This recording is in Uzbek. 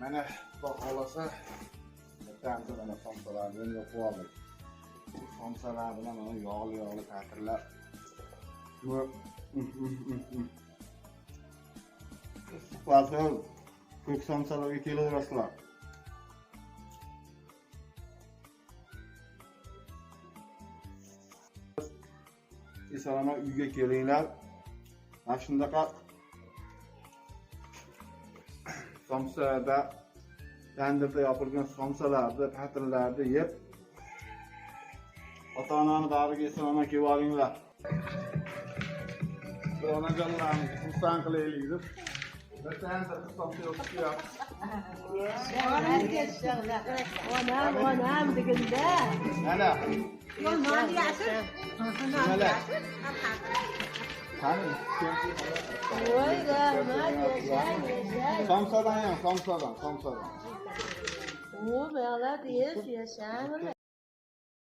mana bak olasa bittasi mana somsalarni yo'qib oldik. Somsalar bilan mana yog'li ta'tirlar. Bu Fazıl ko'k somsalarga kelaverasizlar. Esalama uyga kelinglar. Mana shundaqa somsada tandirda yopilgan somsalarni, ta'tirlarni yeb ota-onani bag'riga esalama kelib olinglar. Onajonlarni xursand qilaylik deb bir tandir somsa yo'q. Onam deganda. Mana. Non yasir. Mana. Qani, Voy, rahmat, yashang. somsadan. O, bala, yashamlar.